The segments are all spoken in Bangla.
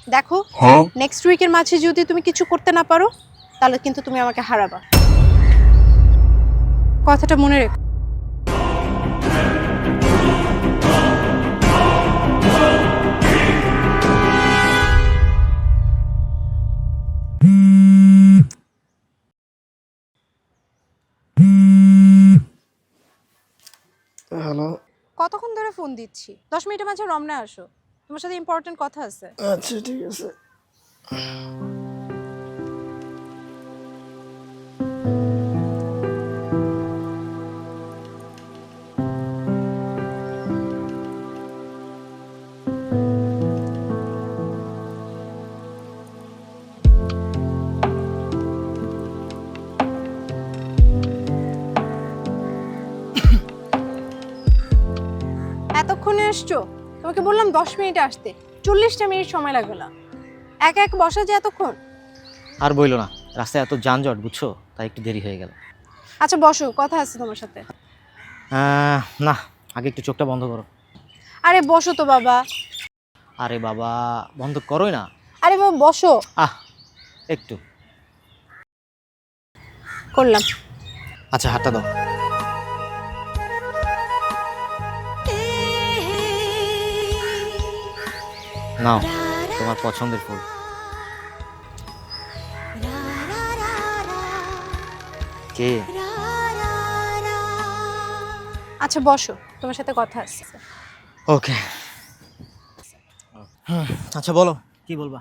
দেখো নেক্সট উইকের মাঝে যদি তুমি কিছু করতে না পারো তাহলে কিন্তু তুমি আমাকে হারাবা। কথাটা মনে রেখো। হ্যালো। কতক্ষণ ধরে ফোন দিচ্ছি? 10 মিনিটের মাঝে রমনা আসো, তোমার সাথে ইম্পর্টেন্ট কথা আছে। আচ্ছা ঠিক আছে। এতক্ষণে এসছো? তোমাকে বললাম 10 মিনিটে আসতে, 40টা মিনিট সময় লাগবে না। একা এক বসা যায় এতক্ষণ? আর বইলো না, রাস্তায় এত যানজট বুঝছো, তাই একটু দেরি হয়ে গেল। আচ্ছা বসো, কথা আছে তোমার সাথে। না, আগে একটু চোখটা বন্ধ করো। আরে বসো তো বাবা। আরে বাবা, বন্ধ করোই না। আরে বাবা বসো। একটু করলাম। আচ্ছা হাতটা দাও। নাও তোমার পছন্দের ফুল। কে? আচ্ছা বসো, তোমার সাথে কথা আছে। ওকে। আচ্ছা বলো, কি বলবা?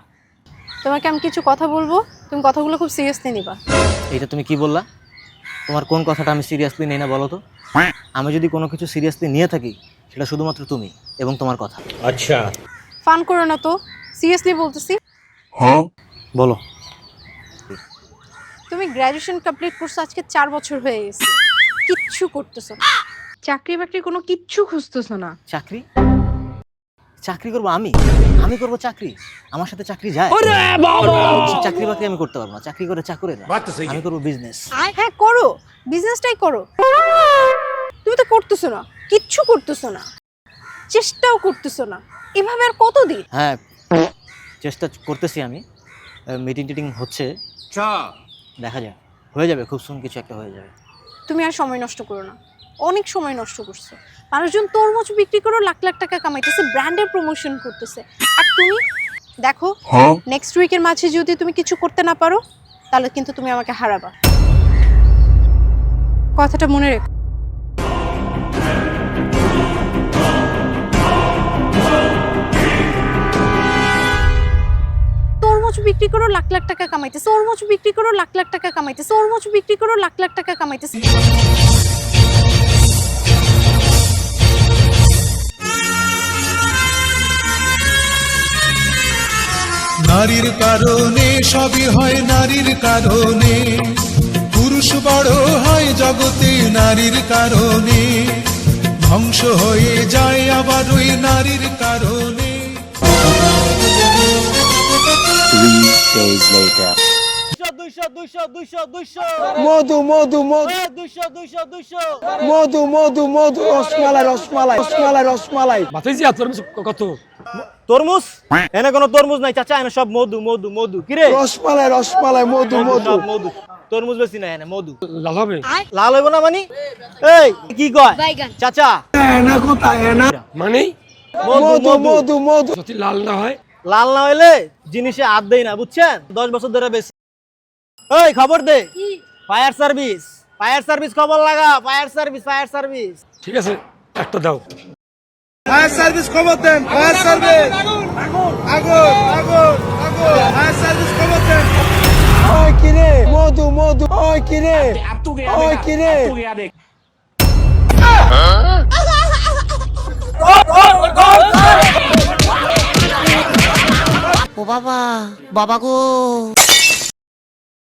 তোমাকে আমি কিছু কথা বলবো, তুমি কথাগুলো খুব সিরিয়াসলি নিবা। এটা তুমি কি বললা? তোমার কোন কথাটা আমি সিরিয়াসলি নেই না বলো তো? আমি যদি কোনো কিছু সিরিয়াসলি নিয়ে থাকি সেটা শুধুমাত্র তুমি এবং তোমার কথা। আচ্ছা ফান করো না তো, সিরিয়াসলি বলতেছি। বলো। তুমি গ্র্যাজুয়েশন কমপ্লিট করছো, আজকে 4 বছর হয়ে গেছে, কিচ্ছু করতেছো না, চাকরি বাকরি কোনো কিচ্ছু খুঁজতেছো না। চাকরি? চাকরি করবো আমি? আমি করবো চাকরি? আমার সাথে চাকরি যায়? চাকরি বাকরি আমি করতে পারবো না, চাকরি করে চাকরেরা। আমি করবো বিজনেস। হ্যাঁ করো, বিজনেসটাই করো। তুমি তো করতেছো না, কিচ্ছু করতেছো না, চেষ্টাও করতেছো না, এভাবে আর কতদিন? হ্যাঁ চেষ্টা করতেছি আমি, মিটিং টিটিং হচ্ছে, দেখা যায় হয়ে যাবে, খুব সুন কিছু একটা হয়ে যাবে। তুমি আর সময় নষ্ট করো না, অনেক সময় নষ্ট করছো। মানুষজন তরমুজ বিক্রি করে লাখ লাখ টাকা কামাইতেছে, ব্র্যান্ডের প্রমোশন করতেছে, আর তুমি দেখো নেক্সট উইকের মাঝে যদি তুমি কিছু করতে না পারো তাহলে কিন্তু তুমি আমাকে হারাবা। কথাটা মনে রেখো। তরমুজ বিক্রি করে লাখ লাখ টাকা কামাইতেছে, তরমুজ বিক্রি করে লাখ লাখ টাকা কামাইতেছে, তরমুজ বিক্রি করে লাখ লাখ টাকা কামাইতেছে। নারীর কারণে সবই হয়, নারীর কারণে পুরুষ বড় হয় জগতে, নারীর কারণে ধ্বংস হয়ে যায় আবার ওই নারীর কারণে। 3 days later মধু মধু মধু 200 মধু মধু মধু রসমালাই রসমালাই রসমালাই রসমালাই। বাতাইছি আর তরমুজ কত? তরমুজ? এনে কোনো তরমুজ নাই চাচা, এনে সব মধু মধু মধু। কি রে? রসমালাই রসমালাই মধু মধু সব মধু। তরমুজ বেশি না, এনে মধু। লাল হবে? লাল হইব না মানে? এই কি কয় চাচা? এনা কথা এনা মানে মধু মধু মধু। যদি লাল না হয়? লাল না হইলে জিনিসে হাত দেই না, বুঝছেন? 10 বছর ধরে বেশি। এই খবর দে, ফায়ার সার্ভিস, ফায়ার সার্ভিস খবর লাগা, ফায়ার সার্ভিস, ফায়ার সার্ভিস। ঠিক আছে একটা দাও। ফায়ার সার্ভিস খবর দেন, ফায়ার সার্ভিস। আগুন আগুন আগুন ফায়ার সার্ভিস খবর দেন। ওই কিরে মধু মধু, ওই কিরে ওই কিরে। ও বাবা, বাবা গো।